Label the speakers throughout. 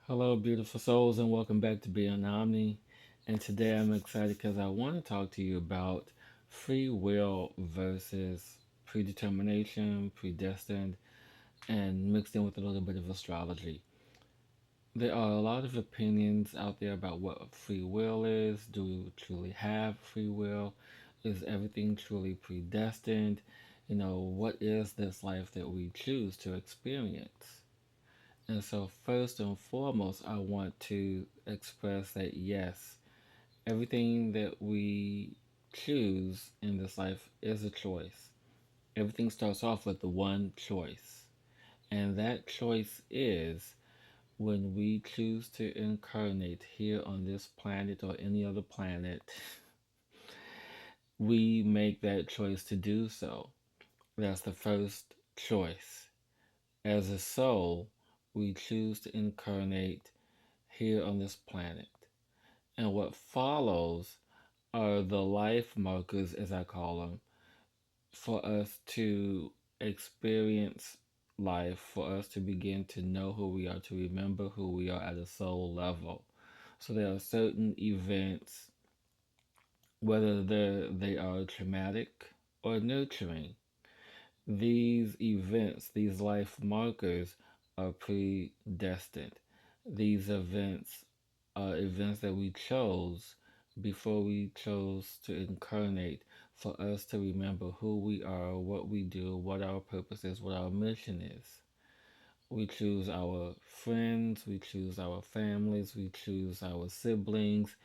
Speaker 1: Hello, beautiful souls, and welcome back to Being Omni. And today I'm excited because I want to talk to you about free will versus predetermination, predestined, and mixed in with a little bit of astrology. There are a lot of opinions out there about what free will is. Do we truly have free will? Is everything truly predestined? What is this life that we choose to experience? And so, first and foremost, I want to express that yes, everything that we choose in this life is a choice. Everything starts off with the one choice. And that choice is when we choose to incarnate here on this planet or any other planet, we make that choice to do so. That's the first choice. As a soul, we choose to incarnate here on this planet. And what follows are the life markers, as I call them, for us to experience life, for us to begin to know who we are, to remember who we are at a soul level. So there are certain events, whether they are traumatic or nurturing. These events, these life markers, are predestined. These events are events that we chose before we chose to incarnate for us to remember who we are, what we do, what our purpose is, what our mission is. We choose our friends, we choose our families, we choose our siblings,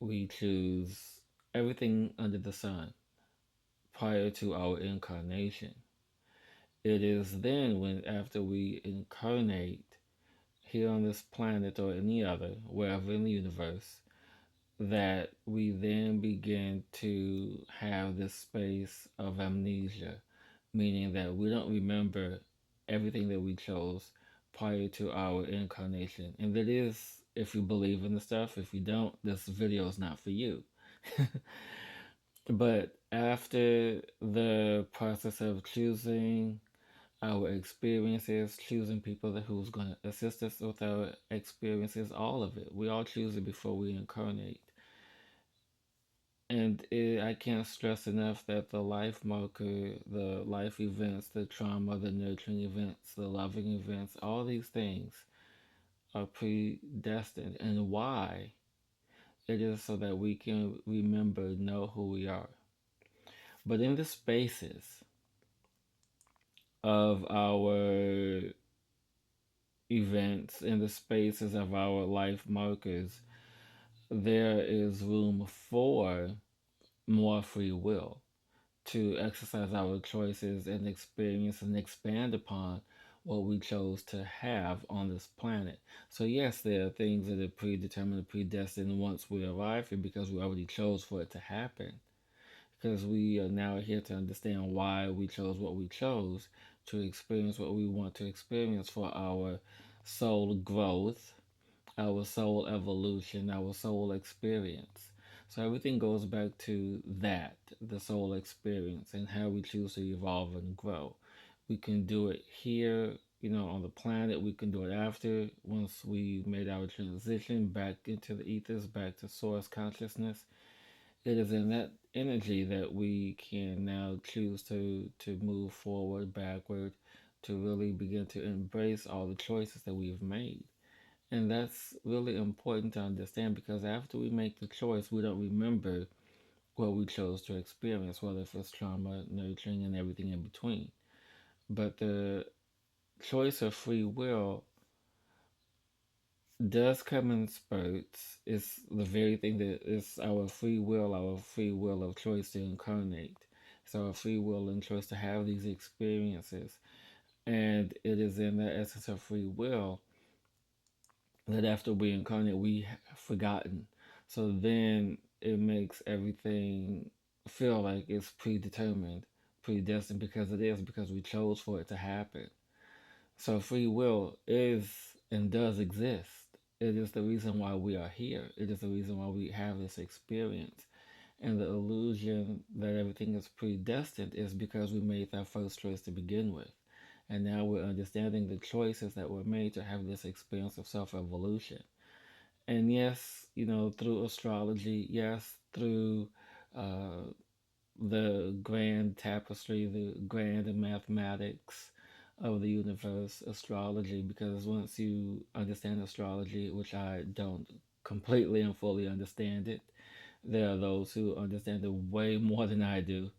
Speaker 1: we choose everything under the sun prior to our incarnation. It is then when, after we incarnate here on this planet or any other, wherever in the universe, that we then begin to have this space of amnesia, meaning that we don't remember everything that we chose prior to our incarnation. And that is if you believe in the stuff. If you don't, this video is not for you. But after the process of choosing our experiences, choosing people who's going to assist us with our experiences, all of it. We all choose it before we incarnate. And I can't stress enough that the life marker, the life events, the trauma, the nurturing events, the loving events, all these things are predestined. And why? It is so that we can remember, know who we are. But in the spaces of our events, in the spaces of our life markers, there is room for more free will to exercise our choices and experience and expand upon what we chose to have on this planet. So, yes, there are things that are predetermined, predestined once we arrive here because we already chose for it to happen. Because we are now here to understand why we chose what we chose to experience what we want to experience for our soul growth, our soul evolution, our soul experience. So everything goes back to that, the soul experience, and how we choose to evolve and grow. We can do it here, on the planet. We can do it after, once we made our transition back into the ethers, back to source consciousness. It is in that energy that we can now choose to move forward, backward, to really begin to embrace all the choices that we've made. And that's really important to understand because after we make the choice, we don't remember what we chose to experience, whether it's trauma, nurturing, and everything in between. But the choice of free will does come in spurts. It's the very thing that is our free will of choice to incarnate. It's our free will and choice to have these experiences. And it is in the essence of free will that after we incarnate, we have forgotten. So then it makes everything feel like it's predetermined, predestined, because it is, because we chose for it to happen. So free will is and does exist. It is the reason why we are here. It is the reason why we have this experience. And the illusion that everything is predestined is because we made that first choice to begin with. And now we're understanding the choices that were made to have this experience of self evolution. And yes, through astrology, yes, through uh, the grand tapestry, the grand mathematics of the universe, astrology, because once you understand astrology, which I don't completely and fully understand it, there are those who understand it way more than I do.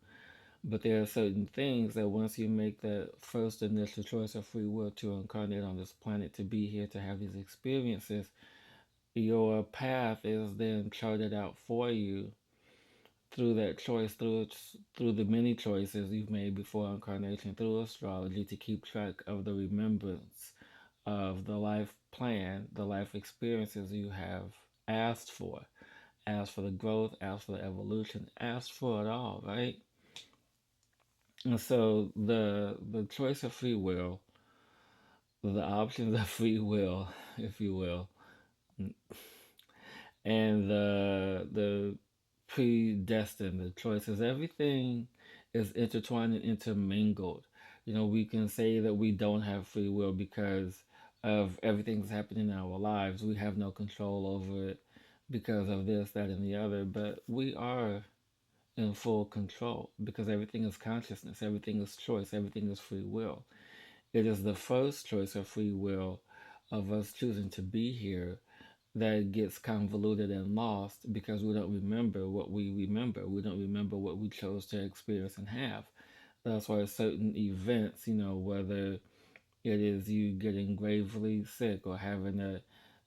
Speaker 1: But there are certain things that once you make the first initial choice of free will to incarnate on this planet, to be here, to have these experiences, your path is then charted out for you through that choice, through the many choices you've made before incarnation, through astrology, to keep track of the remembrance of the life plan, the life experiences you have asked for. Asked for the growth, asked for the evolution, asked for it all, right? And so the choice of free will, the options of free will, if you will, and the predestined, the choices, everything is intertwined and intermingled. We can say that we don't have free will because of everything that's happening in our lives. We have no control over it because of this, that, and the other. But we are in full control because everything is consciousness, everything is choice, everything is free will. It is the first choice of free will of us choosing to be here that gets convoluted and lost because we don't remember what we remember. We don't remember what we chose to experience and have. That's why certain events, whether it is you getting gravely sick or having a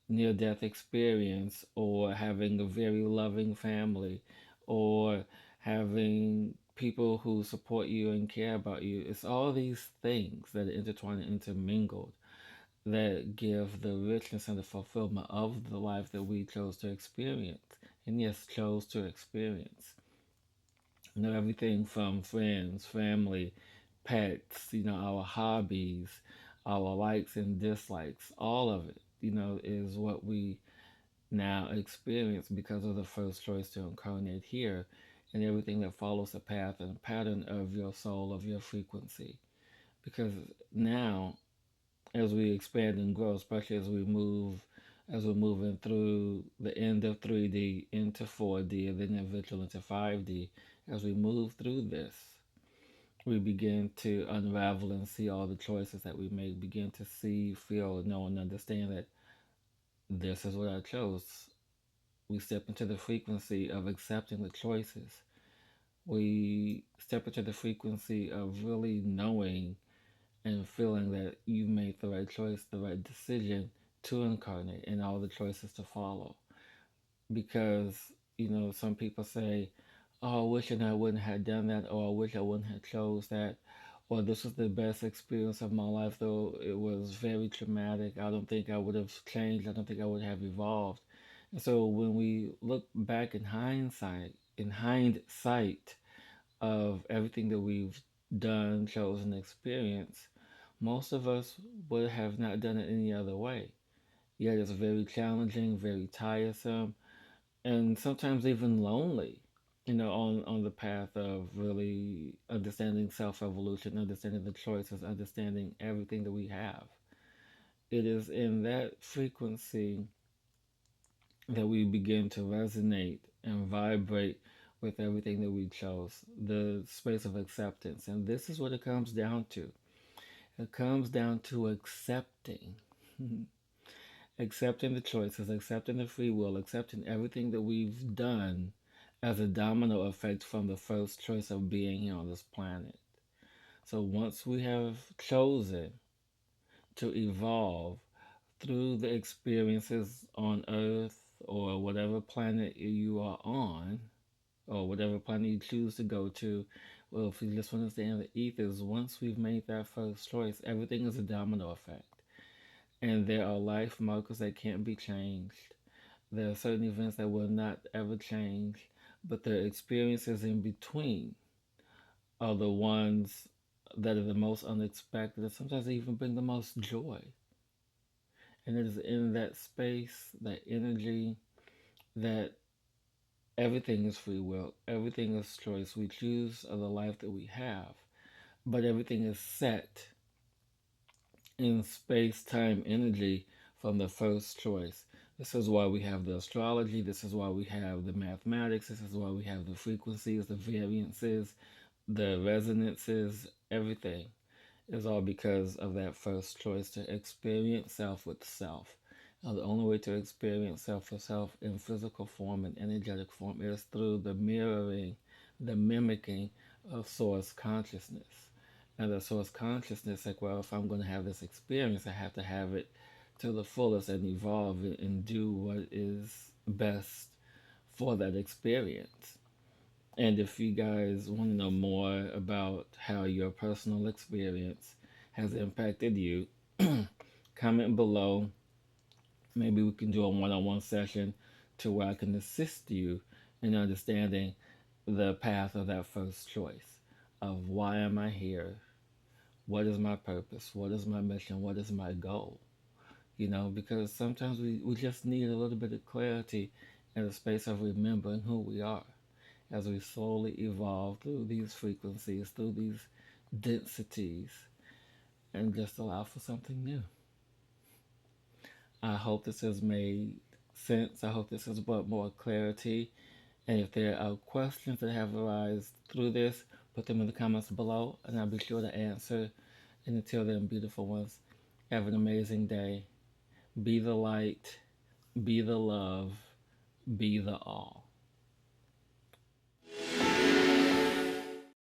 Speaker 1: near death experience or having a very loving family or having people who support you and care about you, it's all these things that are intertwined and intermingled that give the richness and the fulfillment of the life that we chose to experience. And yes, chose to experience. Everything from friends, family, pets, our hobbies, our likes and dislikes, all of it, is what we now experience because of the first choice to incarnate here and everything that follows the path and pattern of your soul, of your frequency. Because now as we expand and grow, especially as we're moving through the end of 3D into 4D and then eventually into 5D, as we move through this, we begin to unravel and see all the choices that we make, begin to see, feel, know, and understand that this is what I chose. We step into the frequency of accepting the choices. We step into the frequency of really knowing and feeling that you made the right choice, the right decision to incarnate and all the choices to follow. Because, some people say, oh, I wish I wouldn't have done that, or I wish I wouldn't have chose that, or this was the best experience of my life, though it was very traumatic. I don't think I would have changed. I don't think I would have evolved. And so when we look back in hindsight of everything that we've done, chosen, experienced, most of us would have not done it any other way. Yet it's very challenging, very tiresome, and sometimes even lonely, on the path of really understanding self evolution, understanding the choices, understanding everything that we have. It is in that frequency that we begin to resonate and vibrate with everything that we chose, the space of acceptance. And this is what it comes down to. It comes down to accepting. Accepting the choices, accepting the free will, accepting everything that we've done as a domino effect from the first choice of being here on this planet. So once we have chosen to evolve through the experiences on Earth or whatever planet you are on, or whatever planet you choose to go to, well, if you just understand the ethers, once we've made that first choice, everything is a domino effect. And there are life markers that can't be changed. There are certain events that will not ever change, but the experiences in between are the ones that are the most unexpected and sometimes they even bring the most joy. And it is in that space, that energy, that everything is free will, everything is choice. We choose the life that we have, but everything is set. in space time energy from the first choice. This is why we have the astrology, this is why we have the mathematics, this is why we have the frequencies, the variances, the resonances, everything is all because of that first choice to experience self with self. Now, the only way to experience self with self in physical form and energetic form is through the mirroring, the mimicking of source consciousness. And the source consciousness, like, well, if I'm going to have this experience, I have to have it to the fullest and evolve it and do what is best for that experience. And if you guys want to know more about how your personal experience has impacted you, comment below. Maybe we can do a one on one session to where I can assist you in understanding the path of that first choice of why am I here? What is my purpose? What is my mission? What is my goal? Because sometimes we just need a little bit of clarity in the space of remembering who we are as we slowly evolve through these frequencies, through these densities, and just allow for something new. I hope this has made sense. I hope this has brought more clarity. And if there are questions that have arisen through this, put them in the comments below, and I'll be sure to answer. And until then, beautiful ones, have an amazing day. Be the light, be the love, be the all.